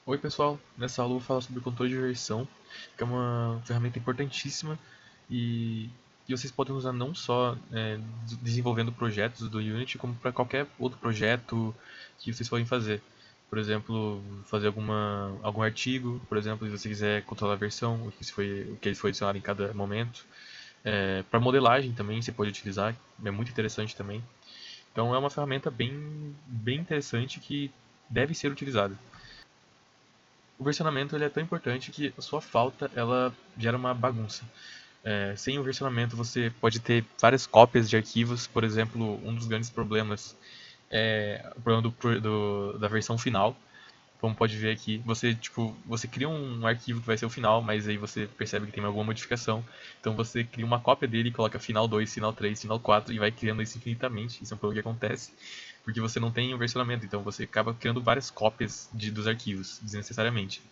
Oi pessoal, nessa aula eu vou falar sobre controle de versão, que é uma ferramenta importantíssima e que vocês podem usar não só desenvolvendo projetos do Unity, como para qualquer outro projeto que vocês forem fazer. Por exemplo, fazer algum artigo, por exemplo, se você quiser controlar a versão, o que foi adicionado em cada momento. Para modelagem também você pode utilizar, é muito interessante também. Então é uma ferramenta bem interessante que deve ser utilizada. O versionamento ele é tão importante que a sua falta ela gera uma bagunça. Sem o versionamento você pode ter várias cópias de arquivos, por exemplo, um dos grandes problemas é o problema da versão final. Como pode ver aqui, você cria um arquivo que vai ser o final, mas aí você percebe que tem alguma modificação. Então você cria uma cópia dele, coloca final 2, final 3, final 4 e vai criando isso infinitamente. Isso é um problema que acontece, porque você não tem um versionamento, então você acaba criando várias cópias dos arquivos, desnecessariamente.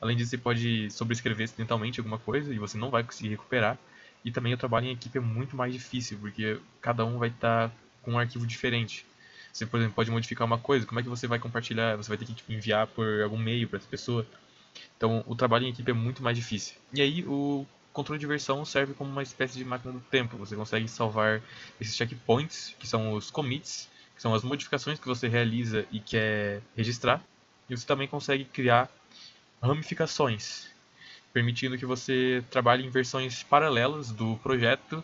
Além disso, você pode sobrescrever acidentalmente alguma coisa e você não vai conseguir recuperar. E também o trabalho em equipe é muito mais difícil, porque cada um vai estar com um arquivo diferente. Você, por exemplo, pode modificar uma coisa, como é que você vai compartilhar? Você vai ter que enviar por algum meio para essa pessoa. Então, o trabalho em equipe é muito mais difícil. E aí, o controle de versão serve como uma espécie de máquina do tempo. Você consegue salvar esses checkpoints, que são os commits, que são as modificações que você realiza e quer registrar. E você também consegue criar ramificações, permitindo que você trabalhe em versões paralelas do projeto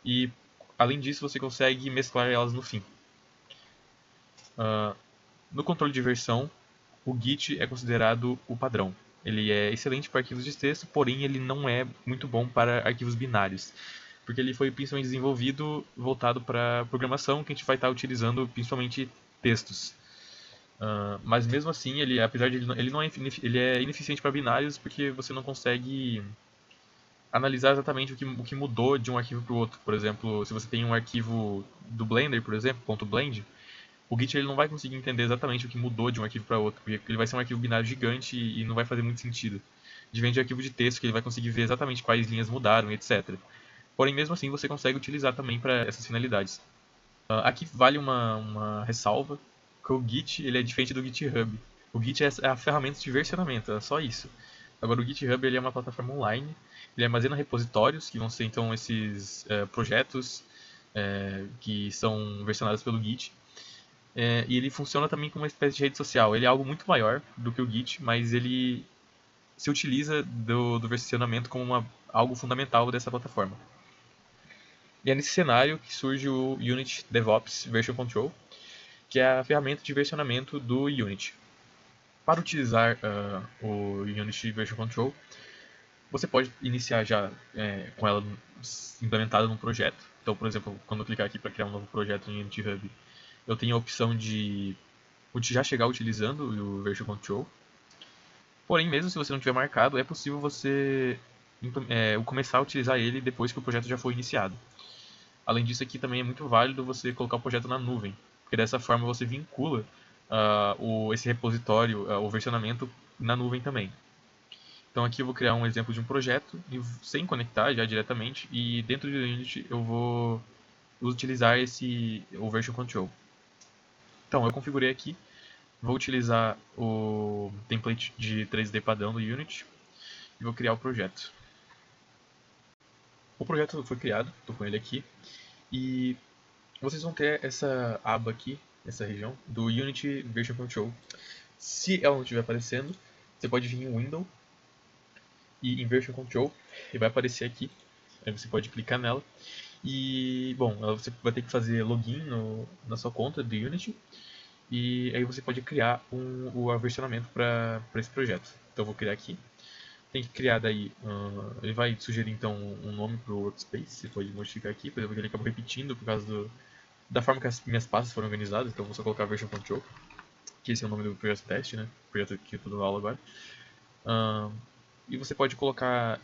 e, além disso, você consegue mesclar elas no fim. No controle de versão, o Git é considerado o padrão. Ele é excelente para arquivos de texto, porém ele não é muito bom para arquivos binários, porque ele foi principalmente desenvolvido voltado para programação, que a gente vai estar utilizando principalmente textos. Mas mesmo assim, apesar de ele não é, ele é ineficiente para binários, porque você não consegue analisar exatamente o que mudou de um arquivo para o outro. Por exemplo, se você tem um arquivo do Blender, por exemplo, .blend, o Git ele não vai conseguir entender exatamente o que mudou de um arquivo para outro, porque ele vai ser um arquivo binário gigante e não vai fazer muito sentido. Diferente de arquivo de texto, que ele vai conseguir ver exatamente quais linhas mudaram, etc. Porém, mesmo assim, você consegue utilizar também para essas finalidades. Aqui vale uma ressalva, que o Git ele é diferente do GitHub. O Git é a ferramenta de versionamento, é só isso. Agora o GitHub ele é uma plataforma online, ele armazena repositórios, que vão ser então esses projetos que são versionados pelo Git. E ele funciona também como uma espécie de rede social. Ele é algo muito maior do que o Git, mas ele se utiliza do versionamento como algo fundamental dessa plataforma. E é nesse cenário que surge o Unity DevOps Version Control, que é a ferramenta de versionamento do Unity. Para utilizar o Unity Version Control, você pode iniciar já com ela implementada num projeto. Então, por exemplo, quando eu clicar aqui para criar um novo projeto em Unity Hub, eu tenho a opção de já chegar utilizando o Version Control. Porém, mesmo se você não tiver marcado, é possível você começar a utilizar ele depois que o projeto já foi iniciado. Além disso, aqui também é muito válido você colocar o projeto na nuvem, porque dessa forma você vincula esse repositório, o versionamento na nuvem também. Então aqui eu vou criar um exemplo de um projeto sem conectar já diretamente e dentro do Unity eu vou utilizar o version control. Então eu configurei aqui, vou utilizar o template de 3D padrão do Unity e vou criar o projeto. O projeto foi criado, estou com ele aqui e vocês vão ter essa aba aqui, essa região do Unity Version Control. Se ela não estiver aparecendo, você pode vir em Window e em Version Control e vai aparecer aqui. Aí você pode clicar nela. E, bom, você vai ter que fazer login na sua conta do Unity. E aí você pode criar o versionamento para esse projeto. Então eu vou criar aqui. Tem que criar daí, ele vai sugerir então um nome para o workspace. Você pode modificar aqui, por exemplo, ele acabou repetindo por causa da forma que as minhas pastas foram organizadas. Então eu vou só colocar version control, que esse é o nome do projeto teste, né? Projeto que eu estou dando aula agora. E você pode colocar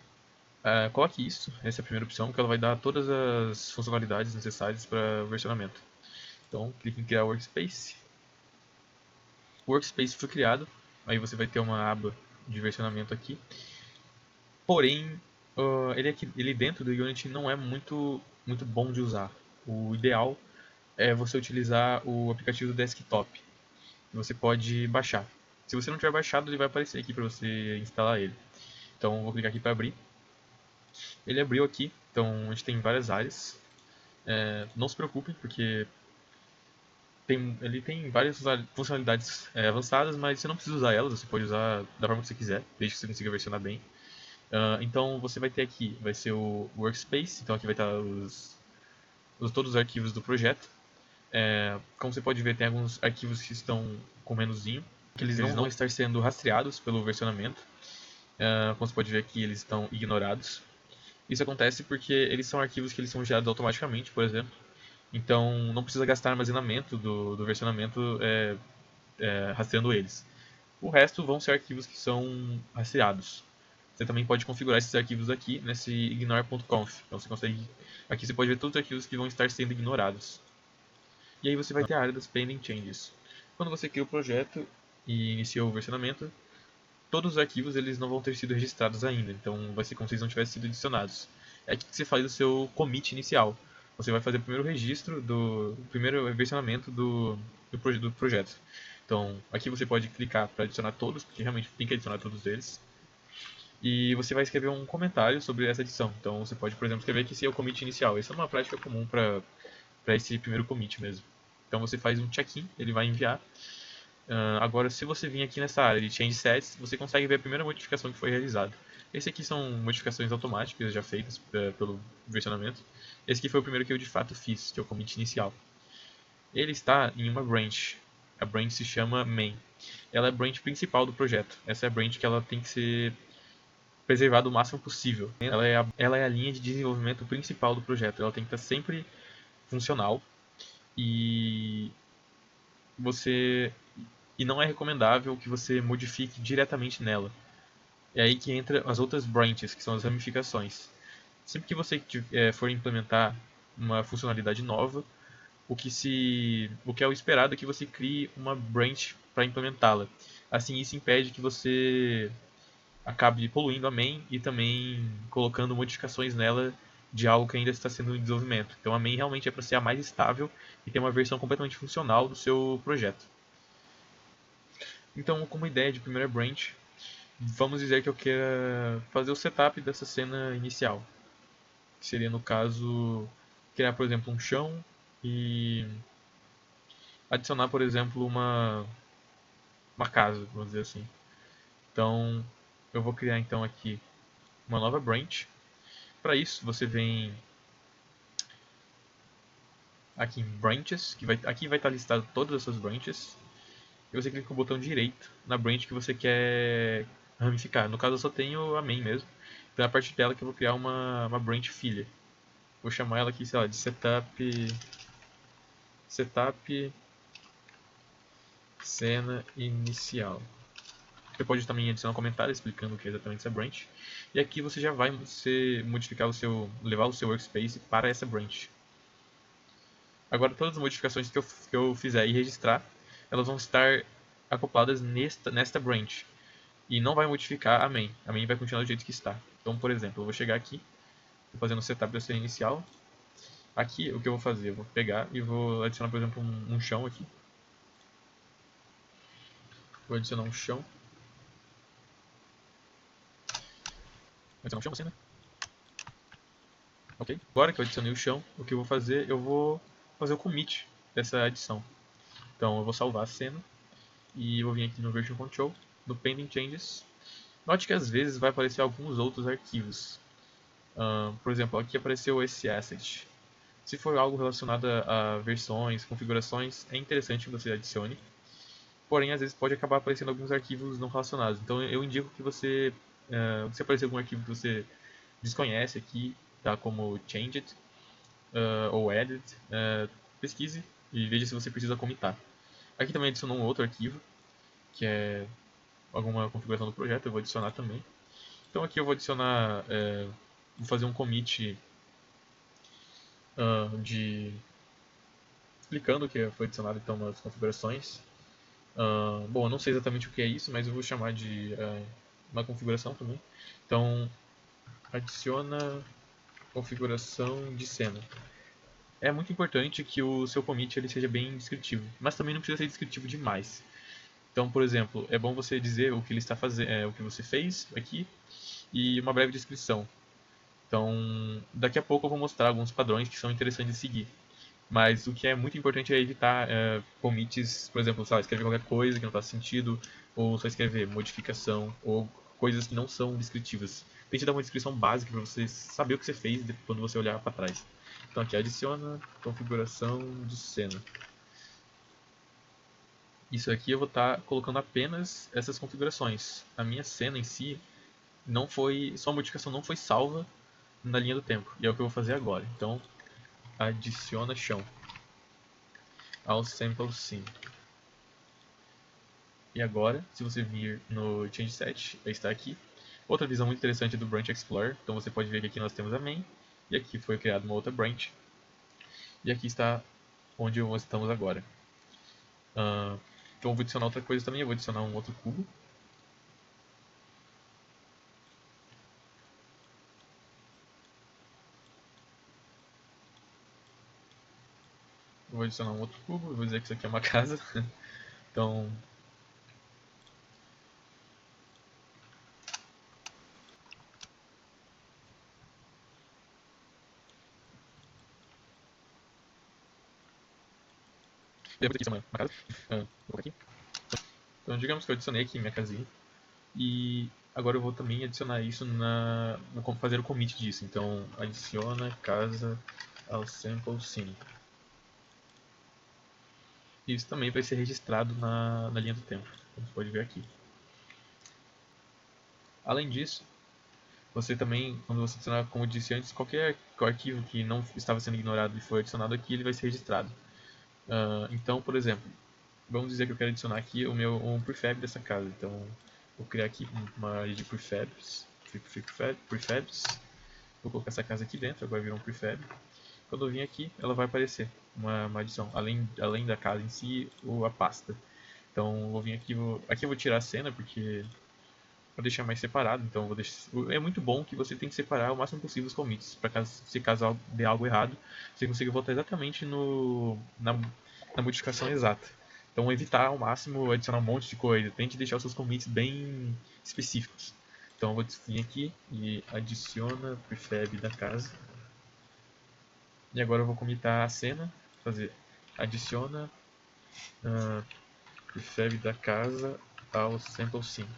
coloque isso, essa é a primeira opção, que ela vai dar todas as funcionalidades necessárias para o versionamento. Então, clique em criar workspace. O workspace foi criado, aí você vai ter uma aba de versionamento aqui. Porém, ele dentro do Unity não é muito bom de usar. O ideal é você utilizar o aplicativo do desktop. Você pode baixar. Se você não tiver baixado, ele vai aparecer aqui para você instalar ele. Então eu vou clicar aqui para abrir. Ele abriu aqui, então a gente tem várias áreas. Não se preocupem, porque ele tem várias funcionalidades avançadas, mas você não precisa usar elas, você pode usar da forma que você quiser, desde que você consiga versionar bem. Então você vai ter aqui, vai ser o Workspace, então aqui vai estar todos os arquivos do projeto. Como você pode ver, tem alguns arquivos que estão com menuzinho, que eles não vão estar sendo rastreados pelo versionamento. Como você pode ver aqui, eles estão ignorados. Isso acontece porque eles são arquivos que eles são gerados automaticamente, por exemplo. Então não precisa gastar armazenamento do versionamento rastreando eles. O resto vão ser arquivos que são rastreados. Você também pode configurar esses arquivos aqui nesse ignore.conf. Então você consegue. Aqui você pode ver todos os arquivos que vão estar sendo ignorados. E aí você vai ter a área das pending changes. Quando você cria o projeto e iniciou o versionamento, todos os arquivos eles não vão ter sido registrados ainda. Então vai ser como se eles não tivessem sido adicionados. É aqui que você faz o seu commit inicial. Você vai fazer o primeiro registro do primeiro versionamento do projeto. Então aqui você pode clicar para adicionar todos, porque realmente tem que adicionar todos eles. E você vai escrever um comentário sobre essa edição. Então você pode, por exemplo, escrever que esse é o commit inicial. Essa é uma prática comum para esse primeiro commit mesmo. Então você faz um check-in, ele vai enviar. Agora, se você vir aqui nessa área de Change Sets, você consegue ver a primeira modificação que foi realizada. Esse aqui são modificações automáticas já feitas pelo versionamento. Esse aqui foi o primeiro que eu de fato fiz, que é o commit inicial. Ele está em uma branch. A branch se chama main. Ela é a branch principal do projeto. Essa é a branch que ela tem que ser preservada o máximo possível. Ela é a linha de desenvolvimento principal do projeto. Ela tem que estar sempre funcional e não é recomendável que você modifique diretamente nela. É aí que entra as outras branches, que são as ramificações. Sempre que você for implementar uma funcionalidade nova, o que é o esperado é que você crie uma branch para implementá-la. Assim, isso impede que você acabe poluindo a main e também colocando modificações nela de algo que ainda está sendo em desenvolvimento. Então a main realmente é para ser a mais estável e ter uma versão completamente funcional do seu projeto. Então, como ideia de primeira branch, vamos dizer que eu queira fazer o setup dessa cena inicial. Que seria, no caso, criar, por exemplo, um chão e adicionar, por exemplo, uma casa, vamos dizer assim. Então, eu vou criar então aqui uma nova branch. Para isso, você vem aqui em Branches, aqui vai estar listado todas as suas branches. E você clica com o botão direito na branch que você quer ramificar. No caso, eu só tenho a main mesmo. Então é a partir dela que eu vou criar uma branch filha. Vou chamar ela aqui, sei lá, de setup cena inicial. Você pode também adicionar um comentário explicando o que é exatamente essa branch. E aqui você já vai levar o seu workspace para essa branch. Agora todas as modificações que eu fizer e registrar, elas vão estar acopladas nesta branch. E não vai modificar a main. A main vai continuar do jeito que está. Então, por exemplo, eu vou chegar aqui, vou fazer no setup da cena inicial. Aqui, o que eu vou fazer? Eu vou pegar e vou adicionar, por exemplo, um chão aqui. Vou adicionar um chão. Vou adicionar um chão, você, né? Ok. Agora que eu adicionei o chão, o que eu vou fazer? Eu vou fazer o commit dessa adição. Então, eu vou salvar a cena. E eu vou vir aqui no Version Control, no Pending Changes. Note que às vezes vai aparecer alguns outros arquivos. Por exemplo, aqui apareceu esse asset. Se for algo relacionado a versões, configurações, é interessante que você adicione. Porém, às vezes pode acabar aparecendo alguns arquivos não relacionados. Então eu indico que se aparecer algum arquivo que você desconhece aqui, tá, como changed ou added, pesquise e veja se você precisa commitar. Aqui também adicionou um outro arquivo, que é alguma configuração do projeto, eu vou adicionar também. Então aqui eu vou adicionar, vou fazer um commit explicando o que foi adicionado então nas configurações. Bom, eu não sei exatamente o que é isso, mas eu vou chamar de uma configuração também. Então, adiciona configuração de cena. É muito importante que o seu commit ele seja bem descritivo, mas também não precisa ser descritivo demais. Então, por exemplo, é bom você dizer o que ele está fazendo, o que você fez aqui e uma breve descrição. Então, daqui a pouco eu vou mostrar alguns padrões que são interessantes de seguir. Mas o que é muito importante é evitar commits, por exemplo, sei lá, escrever qualquer coisa que não faça sentido, ou só escrever modificação, ou coisas que não são descritivas. Tente dar uma descrição básica para você saber o que você fez quando você olhar para trás. Então aqui adiciona configuração de cena. Isso aqui eu vou estar colocando apenas essas configurações. A minha cena em si não foi, sua modificação não foi salva na linha do tempo. E é o que eu vou fazer agora. Então adiciona chão ao sample scene. E agora, se você vir no Change Set, está aqui. Outra visão muito interessante do Branch Explorer. Então você pode ver que aqui nós temos a main. E aqui foi criada uma outra branch. E aqui está onde nós estamos agora. Então eu vou adicionar outra coisa também. Eu vou adicionar um outro cubo. Eu vou adicionar um outro cubo. Eu vou dizer que isso aqui é uma casa. Então depois aqui isso é uma casa. Vou colocar aqui. Então digamos que eu adicionei aqui minha casinha. E agora eu vou também adicionar isso no como fazer o commit disso. Então adiciona casa ao sample scene. Isso também vai ser registrado na linha do tempo, como você pode ver aqui. Além disso, você também, quando você adicionar, como eu disse antes, qualquer arquivo que não estava sendo ignorado e foi adicionado aqui, ele vai ser registrado. Então, por exemplo, vamos dizer que eu quero adicionar aqui um prefab dessa casa. Então, vou criar aqui uma área de prefabs. Vou colocar essa casa aqui dentro, agora virou um prefab. Quando eu vim aqui, ela vai aparecer uma adição, além da casa em si, ou a pasta. Então, vou vir aqui, aqui eu vou tirar a cena, porque para deixar mais separado. Então, é muito bom que você tem que separar o máximo possível os commits, para caso dê algo errado, você consiga voltar exatamente na modificação exata. Então, evitar ao máximo adicionar um monte de coisa. Tente deixar os seus commits bem específicos. Então, eu vou vir aqui e adiciona prefab da casa. E agora eu vou commitar a cena, fazer adiciona prefab da casa ao sample sim.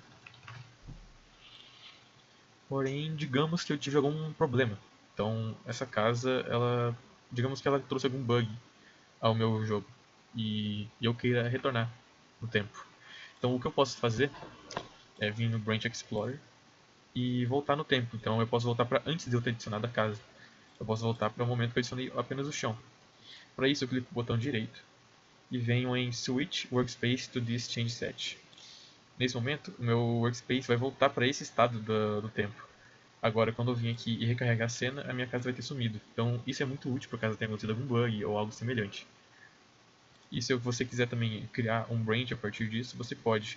Porém, digamos que eu tive algum problema. Então, essa casa, digamos que ela trouxe algum bug ao meu jogo e eu queira retornar no tempo. Então, o que eu posso fazer é vir no Branch Explorer e voltar no tempo. Então, eu posso voltar para antes de eu ter adicionado a casa. Eu posso voltar para o momento que eu adicionei apenas o chão. Para isso, eu clico no botão direito e venho em Switch Workspace to this Change Set. Nesse momento, o meu workspace vai voltar para esse estado do tempo. Agora, quando eu vim aqui e recarregar a cena, a minha casa vai ter sumido. Então, isso é muito útil para caso tenha acontecido algum bug ou algo semelhante. E se você quiser também criar um branch a partir disso, você pode.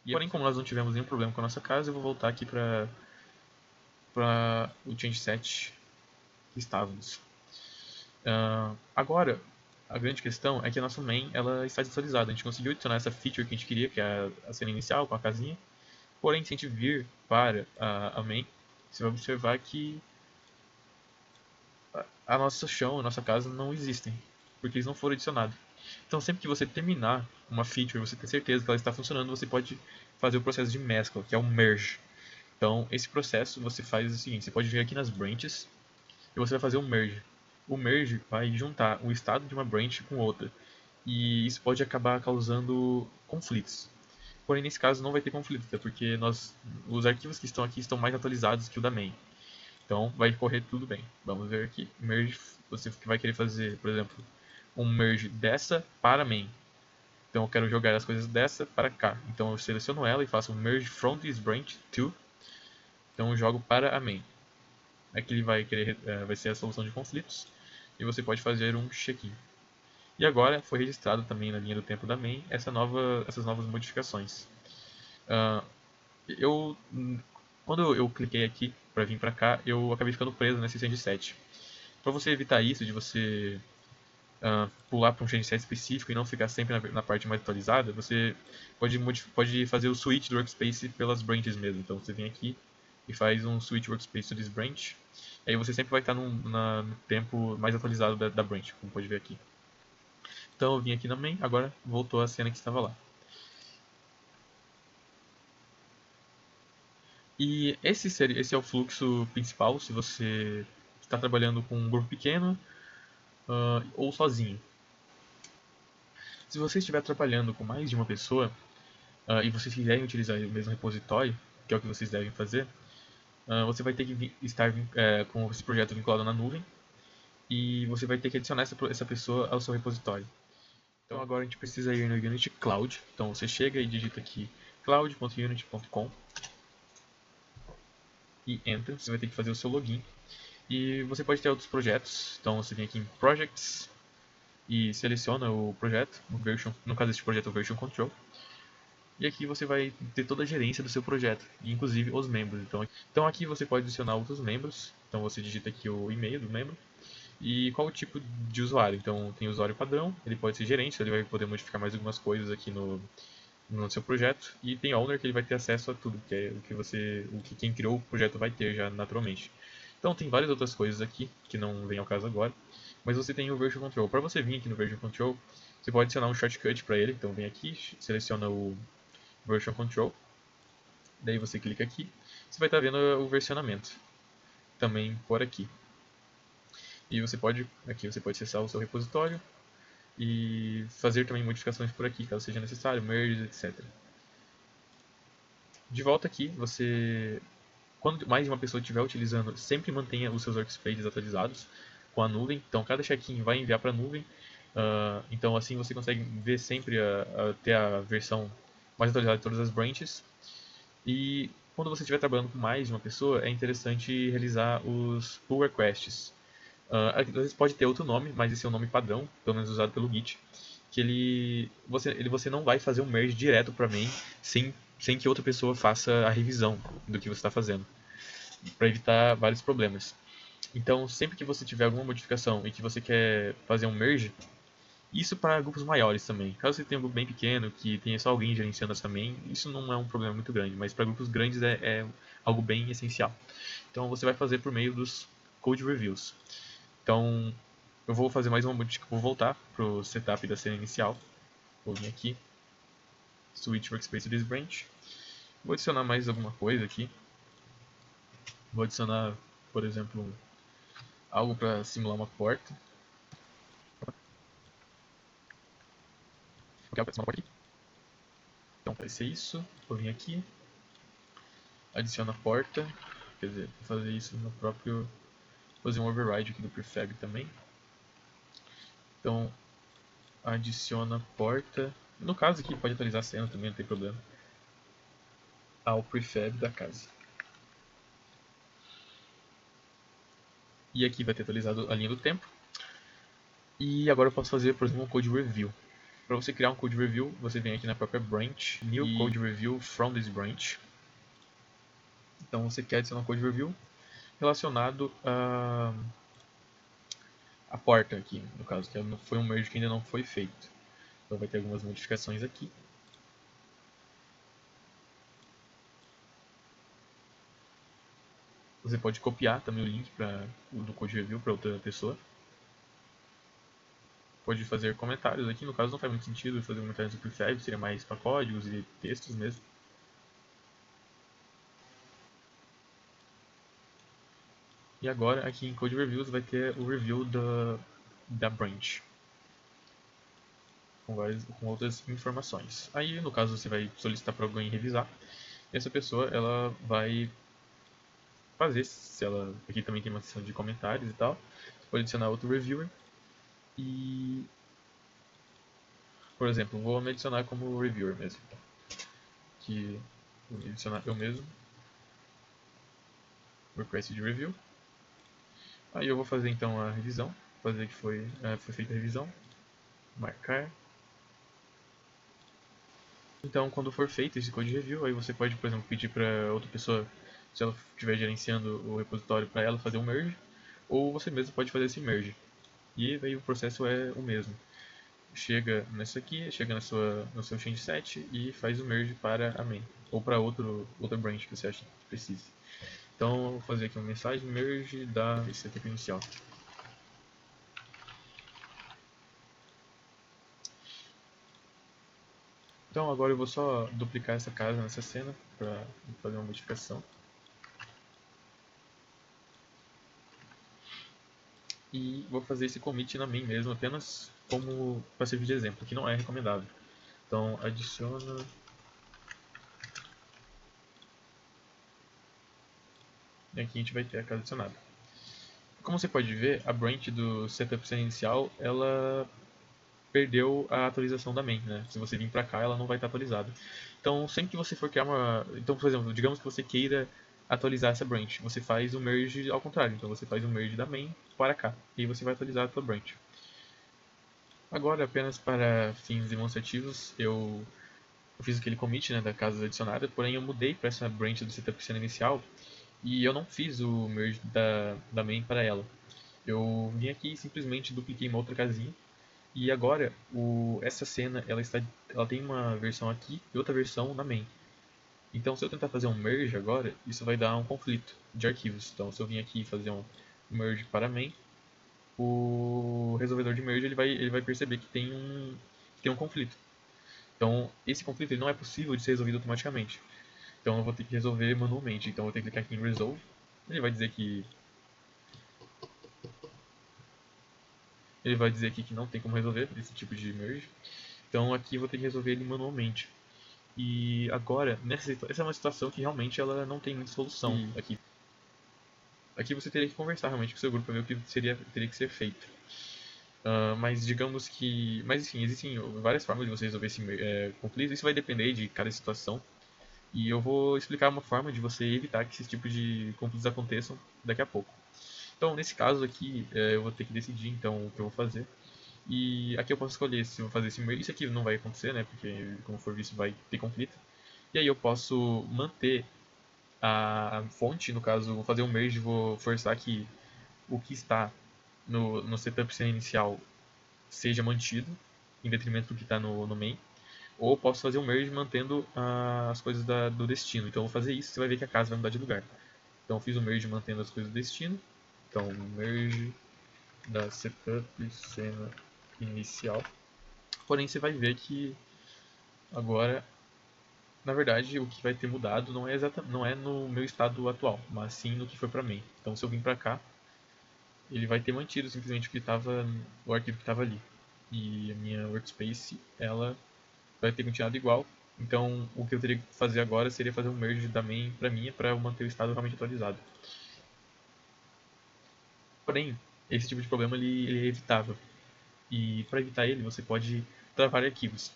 Porém, como nós não tivemos nenhum problema com a nossa casa, eu vou voltar aqui para o change set que estávamos. Agora, a grande questão é que a nossa main ela está desatualizada. A gente conseguiu adicionar essa feature que a gente queria, que é a cena inicial com a casinha. Porém, se a gente vir para a main, você vai observar que a nossa chão, a nossa casa não existem, porque eles não foram adicionados. Então, sempre que você terminar uma feature, você tem certeza que ela está funcionando, você pode fazer o processo de mescla, que é o merge. Então, esse processo você faz o seguinte: você pode vir aqui nas branches e você vai fazer um merge. O merge vai juntar o estado de uma branch com outra, e isso pode acabar causando conflitos. Porém, nesse caso não vai ter conflito, até porque os arquivos que estão aqui estão mais atualizados que o da main. Então vai correr tudo bem. Vamos ver aqui. Merge, você vai querer fazer, por exemplo, um merge dessa para main. Então eu quero jogar as coisas dessa para cá. Então eu seleciono ela e faço um merge from this branch to. Então eu jogo para a main. Aqui ele vai ser a solução de conflitos. E você pode fazer um check-in. E agora foi registrado também na linha do tempo da main essas novas modificações. Uh, eu Quando eu cliquei aqui para vir para cá, eu acabei ficando preso nesse 107. Para você evitar isso, de você pular para um change set específico e não ficar sempre na parte mais atualizada, você pode fazer o switch do workspace pelas branches mesmo. Então você vem aqui e faz um switch workspace to this branch. Aí você sempre vai estar no tempo mais atualizado da branch, como pode ver aqui. Então eu vim aqui na main, agora voltou a cena que estava lá. E esse é o fluxo principal se você está trabalhando com um grupo pequeno ou sozinho. Se você estiver trabalhando com mais de uma pessoa e vocês quiserem utilizar o mesmo repositório, que é o que vocês devem fazer, você vai ter que estar com esse projeto vinculado na nuvem e você vai ter que adicionar essa pessoa ao seu repositório. Então agora a gente precisa ir no Unity Cloud. Então você chega e digita aqui cloud.unity.com e entra. Você vai ter que fazer o seu login. E você pode ter outros projetos. Então você vem aqui em Projects e seleciona o projeto. No caso deste projeto é o Version Control. E aqui você vai ter toda a gerência do seu projeto, inclusive os membros. Então aqui você pode adicionar outros membros. Então você digita aqui o e-mail do membro e qual o tipo de usuário. Então tem o usuário padrão, ele pode ser gerente, ele vai poder modificar mais algumas coisas aqui no seu projeto. E tem owner, que ele vai ter acesso a tudo, que é o que quem criou o projeto vai ter já naturalmente. Então tem várias outras coisas aqui que não vem ao caso agora, mas você tem o Version Control. Para você vir aqui no Version Control, você pode adicionar um shortcut para ele. Então vem aqui, seleciona o Version Control, daí você clica aqui, você vai estar vendo o versionamento também por aqui. E aqui você pode acessar o seu repositório e fazer também modificações por aqui, caso seja necessário, merges, etc. De volta aqui, quando mais de uma pessoa estiver utilizando, sempre mantenha os seus workspaces atualizados com a nuvem. Então cada check-in vai enviar para a nuvem. Então assim você consegue ver sempre ter a versão mais atualizada de todas as branches. E quando você estiver trabalhando com mais de uma pessoa, é interessante realizar os pull requests. Às vezes pode ter outro nome, mas esse é o nome padrão, pelo menos usado pelo Git, que você não vai fazer um merge direto para main sem que outra pessoa faça a revisão do que você está fazendo, para evitar vários problemas. Então, sempre que você tiver alguma modificação e que você quer fazer um merge, isso para grupos maiores também. Caso você tenha um grupo bem pequeno, que tenha só alguém gerenciando essa main, isso não é um problema muito grande, mas para grupos grandes é algo bem essencial. Então, você vai fazer por meio dos code reviews. Então, eu vou fazer mais uma modificação, vou voltar para o setup da cena inicial. Vou vir aqui, switch workspace this branch. Vou adicionar mais alguma coisa aqui. Vou adicionar, por exemplo, algo para simular uma porta. Eu quero simular uma porta aqui. Então vai ser isso. Vou vir aqui, adiciono a porta. Quer dizer, vou fazer isso no próprio. Vou fazer um override aqui do prefab também. Então, adiciona a porta. No caso aqui, pode atualizar a cena também, não tem problema. Ao prefab da casa. E aqui vai ter atualizado a linha do tempo. E agora eu posso fazer, por exemplo, um code review. Para você criar um code review, você vem aqui na própria branch, new code review from this branch. Então você quer adicionar um code review relacionado a porta aqui, no caso, que foi um merge que ainda não foi feito. Então vai ter algumas modificações aqui. Você pode copiar também o link do code review para outra pessoa. Pode fazer comentários aqui, no caso não faz muito sentido fazer comentários do prefab, seria mais para códigos e textos mesmo. E agora aqui em Code Reviews vai ter o review da branch com outras informações. Aí no caso você vai solicitar para alguém revisar e essa pessoa ela vai fazer, se ela aqui também tem uma seção de comentários e tal, você pode adicionar outro reviewer e, por exemplo, vou me adicionar como reviewer mesmo, que vou me adicionar eu mesmo, request de review. Aí eu vou fazer então a revisão, fazer que foi feita a revisão, marcar. Então, quando for feito esse code review, aí você pode, por exemplo, pedir para outra pessoa, se ela estiver gerenciando o repositório, para ela fazer um merge, ou você mesmo pode fazer esse merge. e aí o processo é o mesmo. Chega nessa aqui, chega no seu change set e faz o merge para a main, ou para outra branch que você acha que precise. Então eu vou fazer aqui uma mensagem merge da setup inicial. Então agora eu vou só duplicar essa casa nessa cena para fazer uma modificação. E vou fazer esse commit na main mesmo, apenas como para servir de exemplo, que não é recomendável. Então adiciona. E aqui a gente vai ter a casa adicionada. Como você pode ver, a branch do setup cena inicial, ela perdeu a atualização da main, né? Se você vir para cá, ela não vai estar atualizada. Então, sempre que você for criar uma... Então, por exemplo, digamos que você queira atualizar essa branch, você faz o merge ao contrário. Então, você faz o merge da main para cá, e você vai atualizar a sua branch. Agora, apenas para fins demonstrativos, eu fiz aquele commit, né, da casa adicionada, porém eu mudei para essa branch do setup cena inicial, e eu não fiz o merge da main para ela. Eu vim aqui e simplesmente dupliquei uma outra casinha. E agora, essa cena, ela tem uma versão aqui e outra versão na main. Então, se eu tentar fazer um merge agora, isso vai dar um conflito de arquivos. Então, se eu vim aqui fazer um merge para main, o resolvedor de merge ele vai perceber que tem um conflito. Então, esse conflito ele não é possível de ser resolvido automaticamente. Então, eu vou ter que resolver manualmente. Então, eu vou ter que clicar aqui em Resolve. Ele vai dizer que Ele vai dizer aqui que não tem como resolver esse tipo de merge. Então aqui eu vou ter que resolver ele manualmente. E agora, essa é uma situação que realmente ela não tem muita solução. Aqui você teria que conversar realmente com o seu grupo para ver o que teria que ser feito. Mas digamos que... Mas enfim, existem várias formas de você resolver esse conflito. Isso vai depender de cada situação. E eu vou explicar uma forma de você evitar que esse tipo de conflitos aconteçam daqui a pouco. Então, nesse caso aqui, eu vou ter que decidir então o que eu vou fazer. E aqui eu posso escolher se eu vou fazer esse merge. Isso aqui não vai acontecer, né? Porque, como for visto, vai ter conflito. E aí eu posso manter a fonte, no caso, vou fazer um merge, vou forçar que o que está no setup cena inicial seja mantido, em detrimento do que está no main. Ou posso fazer um merge mantendo as coisas do destino. Então eu vou fazer isso, você vai ver que a casa vai mudar de lugar. Então eu fiz o merge mantendo as coisas do destino. Então merge da setup cena inicial. Porém, você vai ver que agora, na verdade, o que vai ter mudado não é no meu estado atual, mas sim no que foi para main. Então, se eu vim para cá, ele vai ter mantido simplesmente o arquivo que estava ali. E a minha workspace, ela vai ter continuado igual. Então, o que eu teria que fazer agora seria fazer um merge da main para minha, para eu manter o estado realmente atualizado. Porém, esse tipo de problema ele é evitável. E para evitar ele, você pode travar arquivos.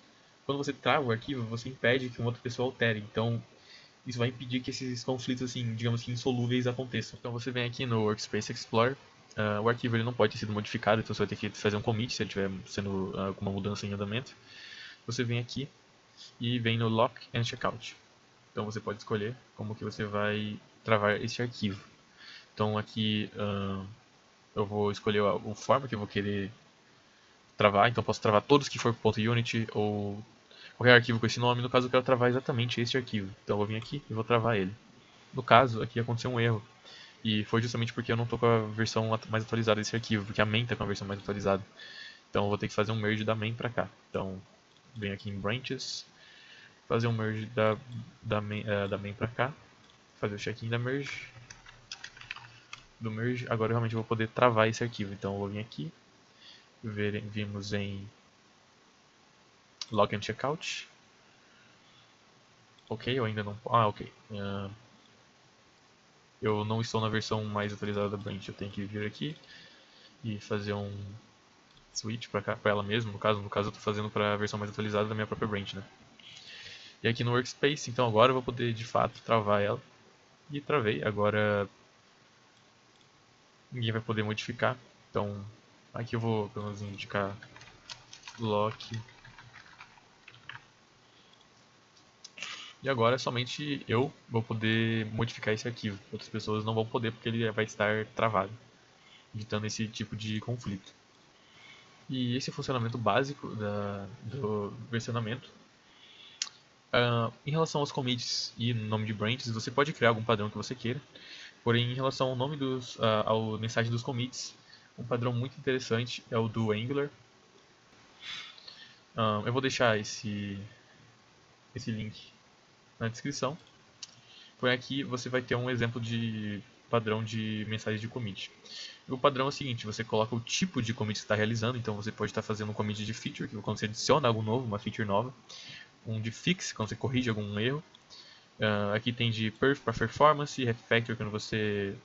Quando você trava o arquivo, você impede que uma outra pessoa altere. Então, isso vai impedir que esses conflitos, assim, digamos que insolúveis aconteçam. Então, você vem aqui no Workspace Explorer. O arquivo ele não pode ter sido modificado, então você vai ter que fazer um commit se ele estiver sendo alguma mudança em andamento. Você vem aqui e vem no Lock and Checkout. Então, você pode escolher como que você vai travar esse arquivo. Então, aqui eu vou escolher o forma que eu vou querer travar, então posso travar todos que for .unit ou qualquer arquivo com esse nome. No caso eu quero travar exatamente esse arquivo, então eu vou vir aqui e vou travar ele. No caso, aqui aconteceu um erro, e foi justamente porque eu não estou com a versão mais atualizada desse arquivo, porque a main está com a versão mais atualizada. Então eu vou ter que fazer um merge da main para cá. Então, venho aqui em Branches, fazer um merge da main para cá, fazer o check-in do merge. Agora eu realmente vou poder travar esse arquivo, então eu vou vir aqui, vimos em Log and Checkout. Ok, eu ainda não... ok. Eu não estou na versão mais atualizada da branch. Eu tenho que vir aqui e fazer um switch para ela mesma. No caso eu estou fazendo para a versão mais atualizada da minha própria branch, né? E aqui no Workspace, então agora eu vou poder de fato travar ela. E travei. Agora ninguém vai poder modificar. Então aqui eu vou pelo menos indicar lock. E agora somente eu vou poder modificar esse arquivo. Outras pessoas não vão poder porque ele vai estar travado, evitando esse tipo de conflito. E esse é o funcionamento básico do versionamento. Em relação aos commits e nome de branches, você pode criar algum padrão que você queira. Porém, em relação ao nome ao mensagem dos commits, um padrão muito interessante é o do Angular. Eu vou deixar esse link na descrição. Por aqui você vai ter um exemplo de padrão de mensagem de commit. O padrão é o seguinte, você coloca o tipo de commit que você está realizando, então você pode estar fazendo um commit de feature, que é quando você adiciona algo novo, uma feature nova, um de fix, quando você corrige algum erro. Aqui tem de perf para performance, refactor quando você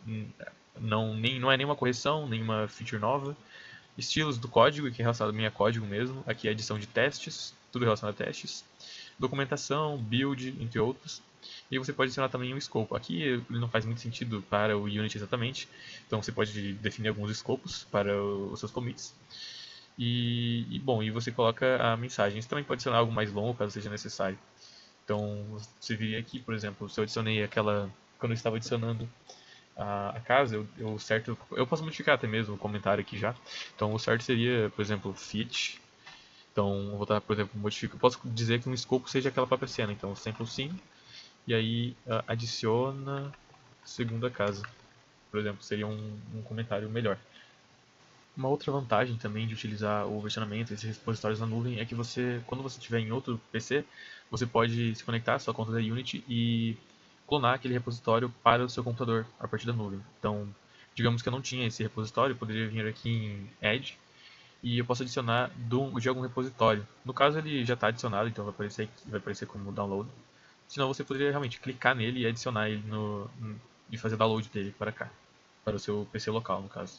não é nenhuma correção, nenhuma feature nova. Estilos do código, que é relacionado ao minha código mesmo. Aqui é edição de testes, tudo relacionado a testes. Documentação, build, entre outros. E você pode adicionar também um escopo. Aqui ele não faz muito sentido para o Unity exatamente, então você pode definir alguns escopos para os seus commits. Bom, e você coloca a mensagem. Você também pode adicionar algo mais longo caso seja necessário. Então, você viria aqui, por exemplo, se eu adicionei aquela. Quando eu estava adicionando a casa, eu posso modificar até mesmo o comentário aqui já. Então, o certo seria, por exemplo, fit. Então, eu vou estar, por exemplo, eu posso dizer que um escopo seja aquela própria cena. Então, sample sim, e aí adiciona segunda casa. Por exemplo, seria um comentário melhor. Uma outra vantagem também de utilizar o versionamento, esses repositórios na nuvem, é que quando você estiver em outro PC, você pode se conectar à sua conta da Unity e clonar aquele repositório para o seu computador a partir da nuvem. Então, digamos que eu não tinha esse repositório, eu poderia vir aqui em Edge e eu posso adicionar de algum repositório. No caso, ele já está adicionado, então vai aparecer como download. Senão, você poderia realmente clicar nele e adicionar ele e fazer download dele para cá, para o seu PC local, no caso.